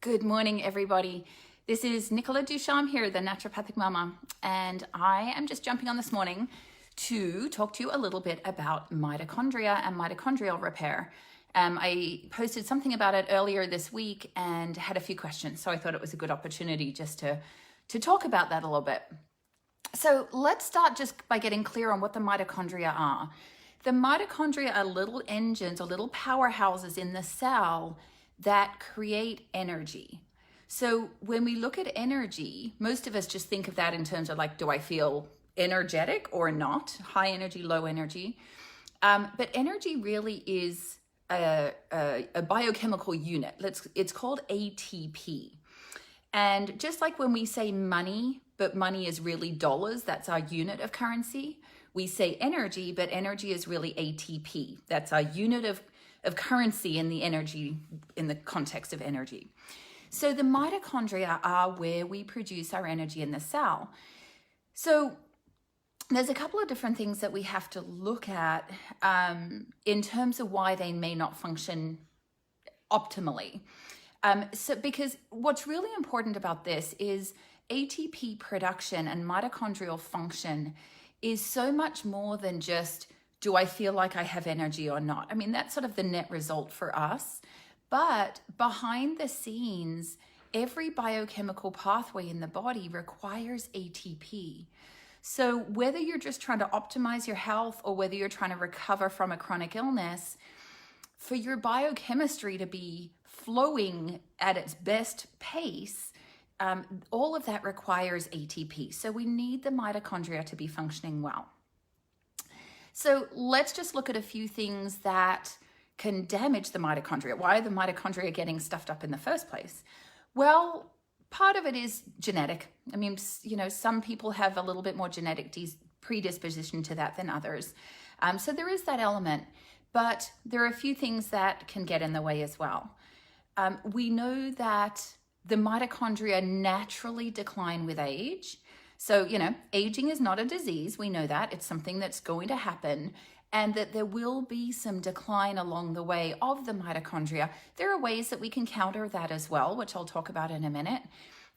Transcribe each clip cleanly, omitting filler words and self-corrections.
Good morning, everybody. This is Nicola Ducharme here, the Naturopathic Mama, and I am just jumping on this morning to talk to you a little bit about mitochondria and mitochondrial repair. I posted something about it earlier this week and had a few questions, so I thought it was a good opportunity just to talk about that a little bit. So let's start just by getting clear on what the mitochondria are. The mitochondria are little engines or little powerhouses in the cell that create energy. So when we look at energy, most of us just think of that in terms of like, do I feel energetic or not? High energy, low energy. But energy really is a biochemical unit. It's called ATP. And just like when we say money, but money is really dollars, that's our unit of currency. We say energy, but energy is really ATP. That's our unit of currency in the context of energy. So the mitochondria are where we produce our energy in the cell. So there's a couple of different things that we have to look at in terms of why they may not function optimally. Because what's really important about this is ATP production and mitochondrial function is so much more than just, do I feel like I have energy or not? I mean, that's sort of the net result for us. But behind the scenes, every biochemical pathway in the body requires ATP. So whether you're just trying to optimize your health or whether you're trying to recover from a chronic illness, for your biochemistry to be flowing at its best pace, all of that requires ATP. So we need the mitochondria to be functioning well. So let's just look at a few things that can damage the mitochondria. Why are the mitochondria getting stuffed up in the first place? Well, part of it is genetic. I mean, some people have a little bit more genetic predisposition to that than others. So there is that element, but there are a few things that can get in the way as well. We know that the mitochondria naturally decline with age. So, aging is not a disease. We know that. It's something that's going to happen, and that there will be some decline along the way of the mitochondria. There are ways that we can counter that as well, which I'll talk about in a minute.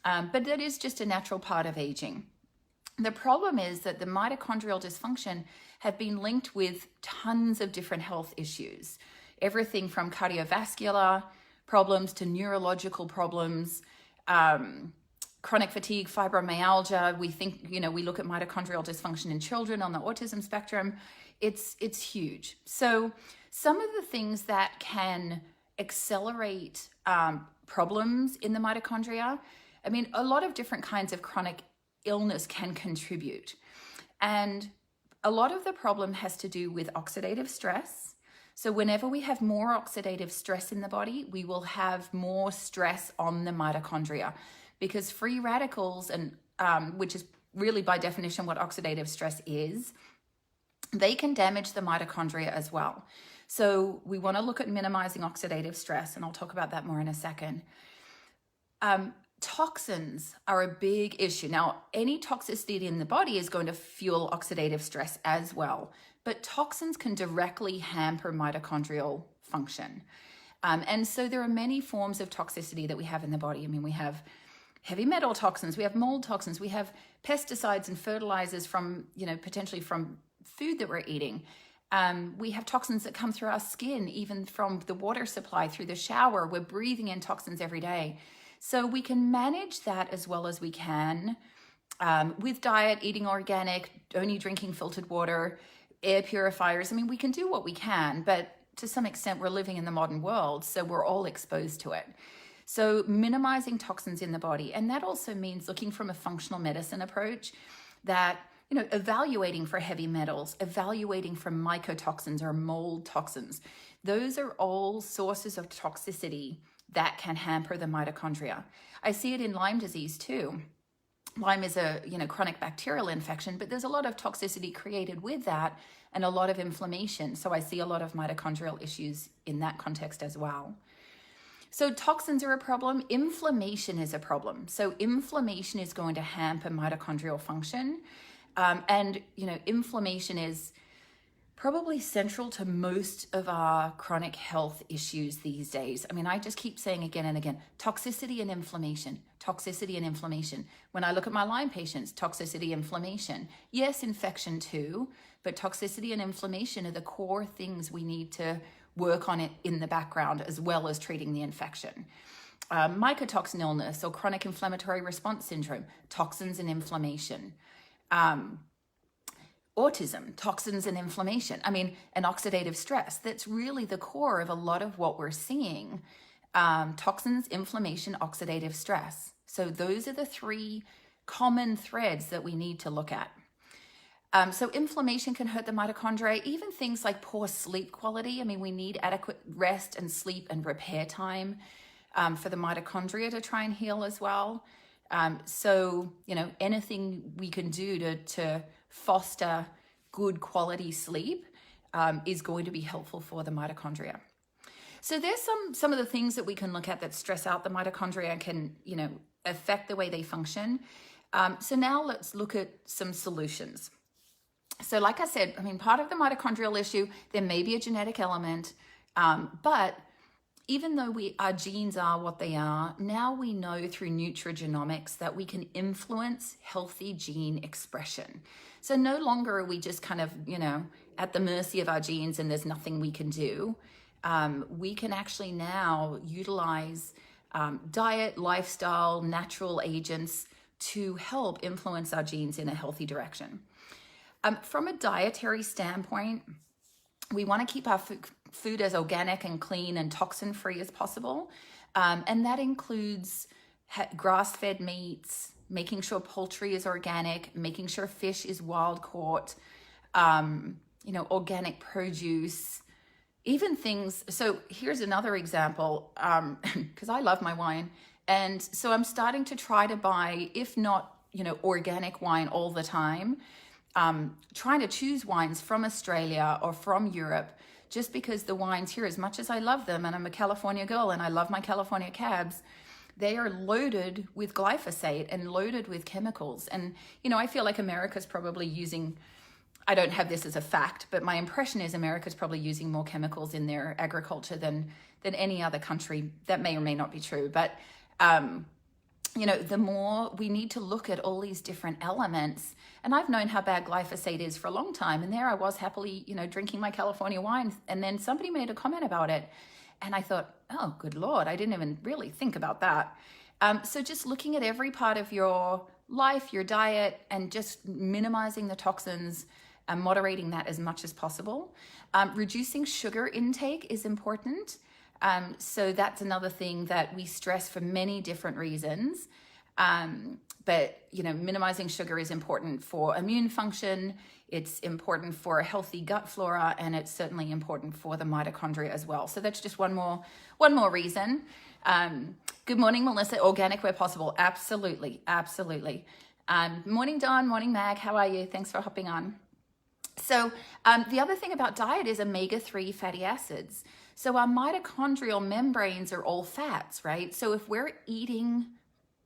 But that is just a natural part of aging. The problem is that the mitochondrial dysfunction have been linked with tons of different health issues. Everything from cardiovascular problems to neurological problems, chronic fatigue, fibromyalgia. We think, we look at mitochondrial dysfunction in children on the autism spectrum. It's huge. So some of the things that can accelerate problems in the mitochondria, I mean, a lot of different kinds of chronic illness can contribute. And a lot of the problem has to do with oxidative stress. So whenever we have more oxidative stress in the body, we will have more stress on the mitochondria, because free radicals, and which is really by definition what oxidative stress is, they can damage the mitochondria as well. So we want to look at minimizing oxidative stress, and I'll talk about that more in a second. Toxins are a big issue. Now, any toxicity in the body is going to fuel oxidative stress as well, but toxins can directly hamper mitochondrial function. And so there are many forms of toxicity that we have in the body. I mean, we have heavy metal toxins, we have mold toxins, we have pesticides and fertilizers from, potentially from food that we're eating. We have toxins that come through our skin, even from the water supply, through the shower. We're breathing in toxins every day. So we can manage that as well as we can with diet, eating organic, only drinking filtered water, air purifiers. I mean, we can do what we can, but to some extent we're living in the modern world, so we're all exposed to it. So minimizing toxins in the body. And that also means looking from a functional medicine approach, that evaluating for heavy metals, evaluating for mycotoxins or mold toxins. Those are all sources of toxicity that can hamper the mitochondria. I see it in Lyme disease too. Lyme is a chronic bacterial infection, but there's a lot of toxicity created with that and a lot of inflammation. So I see a lot of mitochondrial issues in that context as well. So toxins are a problem. Inflammation is a problem. So inflammation is going to hamper mitochondrial function. Inflammation is probably central to most of our chronic health issues these days. I mean, I just keep saying again and again, toxicity and inflammation, toxicity and inflammation. When I look at my Lyme patients, toxicity, inflammation. Yes, infection too, but toxicity and inflammation are the core things we need to work on it in the background, as well as treating the infection. Mycotoxin illness or chronic inflammatory response syndrome, toxins and inflammation. Autism, toxins and inflammation. I mean, and oxidative stress. That's really the core of a lot of what we're seeing. Toxins, inflammation, oxidative stress. So those are the three common threads that we need to look at. So inflammation can hurt the mitochondria, even things like poor sleep quality. I mean, we need adequate rest and sleep and repair time for the mitochondria to try and heal as well. So, anything we can do to foster good quality sleep is going to be helpful for the mitochondria. So there's some of the things that we can look at that stress out the mitochondria and can, affect the way they function. So now let's look at some solutions. So like I said, I mean, part of the mitochondrial issue, there may be a genetic element, but even though our genes are what they are, now we know through nutrigenomics that we can influence healthy gene expression. So no longer are we just kind of, at the mercy of our genes and there's nothing we can do. We can actually now utilize diet, lifestyle, natural agents to help influence our genes in a healthy direction. From a dietary standpoint, we want to keep our food as organic and clean and toxin-free as possible. And that includes grass-fed meats, making sure poultry is organic, making sure fish is wild caught, organic produce, even things. So here's another example, because I love my wine. And so I'm starting to try to buy, if not, organic wine all the time, trying to choose wines from Australia or from Europe, just because the wines here, as much as I love them, and I'm a California girl and I love my California cabs, they are loaded with glyphosate and loaded with chemicals. And, I feel like America's probably using, I don't have this as a fact, but my impression is America's probably using more chemicals in their agriculture than any other country. That may or may not be true. But, the more we need to look at all these different elements. And I've known how bad glyphosate is for a long time. And there I was happily, drinking my California wine. And then somebody made a comment about it. And I thought, oh, good Lord, I didn't even really think about that. So just looking at every part of your life, your diet, and just minimizing the toxins and moderating that as much as possible. Reducing sugar intake is important. So that's another thing that we stress for many different reasons. But, minimizing sugar is important for immune function. It's important for a healthy gut flora, and it's certainly important for the mitochondria as well. So that's just one more reason. Good morning, Melissa. Organic where possible. Absolutely. Absolutely. Morning, Dawn. Morning, Mag. How are you? Thanks for hopping on. So the other thing about diet is omega-3 fatty acids. So our mitochondrial membranes are all fats, right? So if we're eating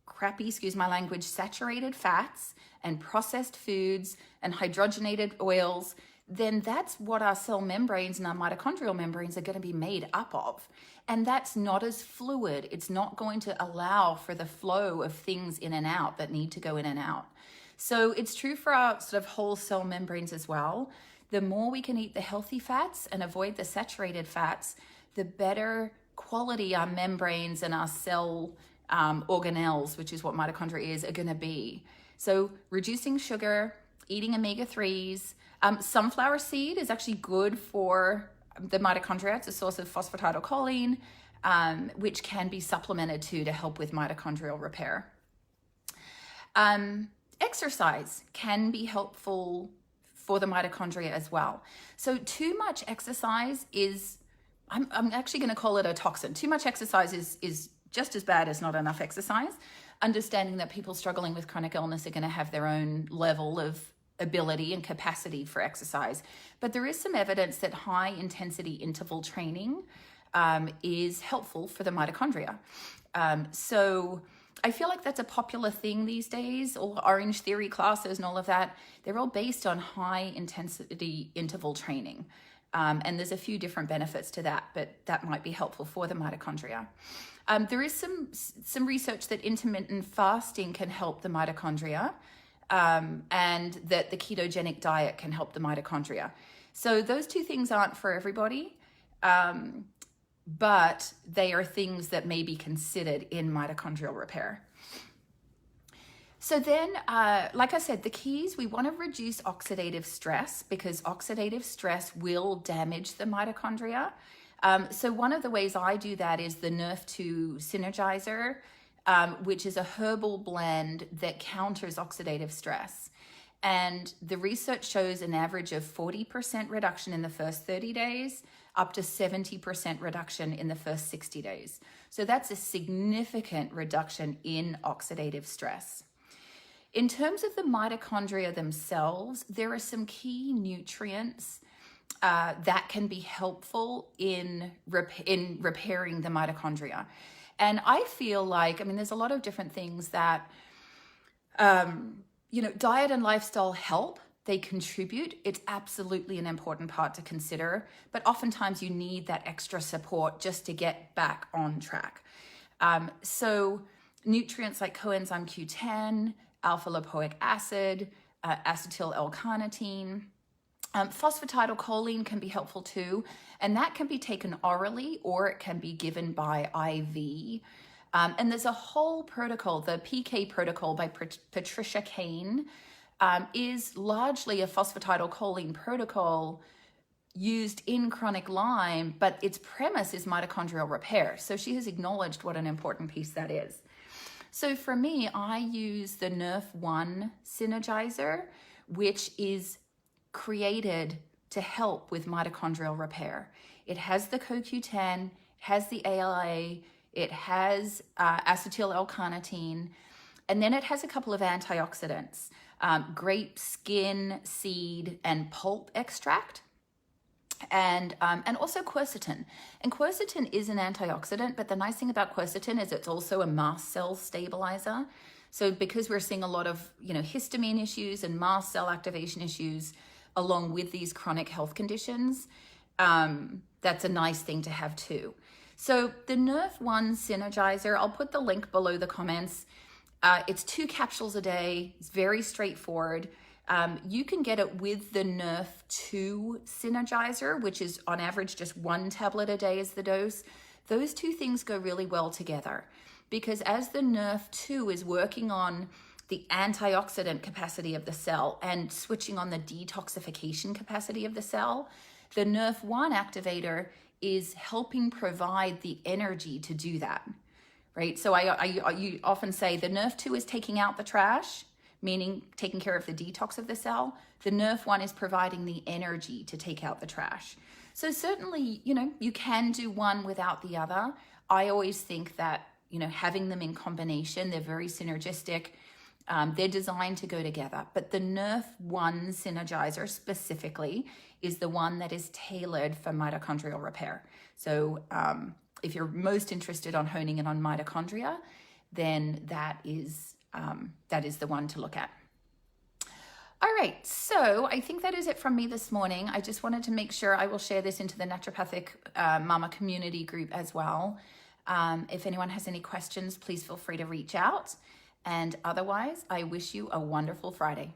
crappy, excuse my language, saturated fats and processed foods and hydrogenated oils, then that's what our cell membranes and our mitochondrial membranes are going to be made up of. And that's not as fluid. It's not going to allow for the flow of things in and out that need to go in and out. So it's true for our sort of whole cell membranes as well. The more we can eat the healthy fats and avoid the saturated fats, the better quality our membranes and our cell organelles, which is what mitochondria is, are going to be. So reducing sugar, eating omega-3s. Sunflower seed is actually good for the mitochondria. It's a source of phosphatidylcholine, which can be supplemented to help with mitochondrial repair. Exercise can be helpful for the mitochondria as well. So too much exercise is, I'm actually going to call it a toxin. Too much exercise is just as bad as not enough exercise. Understanding that people struggling with chronic illness are going to have their own level of ability and capacity for exercise. But there is some evidence that high intensity interval training is helpful for the mitochondria. So I feel like that's a popular thing these days. All Orange Theory classes and all of that, they're all based on high intensity interval training. And there's a few different benefits to that, but that might be helpful for the mitochondria. There is some research that intermittent fasting can help the mitochondria, and that the ketogenic diet can help the mitochondria. So those two things aren't for everybody, but they are things that may be considered in mitochondrial repair. So then, like I said, the keys, we want to reduce oxidative stress because oxidative stress will damage the mitochondria. So one of the ways I do that is the Nerf2 Synergizer, which is a herbal blend that counters oxidative stress. And the research shows an average of 40% reduction in the first 30 days, up to 70% reduction in the first 60 days. So that's a significant reduction in oxidative stress. In terms of the mitochondria themselves, there are some key nutrients that can be helpful in repairing the mitochondria. And I feel like, I mean, there's a lot of different things that, diet and lifestyle help. They contribute. It's absolutely an important part to consider, but oftentimes you need that extra support just to get back on track. So nutrients like coenzyme Q10, alpha-lipoic acid, acetyl L-carnitine, phosphatidylcholine can be helpful too, and that can be taken orally or it can be given by IV. And there's a whole protocol, the PK protocol by Patricia Kane, is largely a phosphatidylcholine protocol used in chronic Lyme, but its premise is mitochondrial repair. So she has acknowledged what an important piece that is. So for me, I use the Nerf1 Synergizer, which is created to help with mitochondrial repair. It has the CoQ10, it has the ALA, it has acetyl L-carnitine, and then it has a couple of antioxidants, grape skin, seed, and pulp extract. And also quercetin. And quercetin is an antioxidant, but the nice thing about quercetin is it's also a mast cell stabilizer. So because we're seeing a lot of, histamine issues and mast cell activation issues along with these chronic health conditions, that's a nice thing to have too. So the Nerf1 Synergizer, I'll put the link below the comments. It's 2 capsules a day. It's very straightforward. You can get it with the Nerf2 Synergizer, which is on average just 1 tablet a day is the dose. Those two things go really well together because as the Nerf2 is working on the antioxidant capacity of the cell and switching on the detoxification capacity of the cell, the Nerf1 activator is helping provide the energy to do that, right? So I often say the Nerf2 is taking out the trash, meaning taking care of the detox of the cell. The Nerf1 is providing the energy to take out the trash. So certainly, you can do one without the other. I always think that, having them in combination, they're very synergistic. They're designed to go together. But the Nerf1 Synergizer specifically is the one that is tailored for mitochondrial repair. So if you're most interested on honing in on mitochondria, then that is the one to look at. All right, so I think that is it from me this morning. I just wanted to make sure I will share this into the naturopathic mama community group as well. If anyone has any questions, please feel free to reach out. And otherwise, I wish you a wonderful Friday.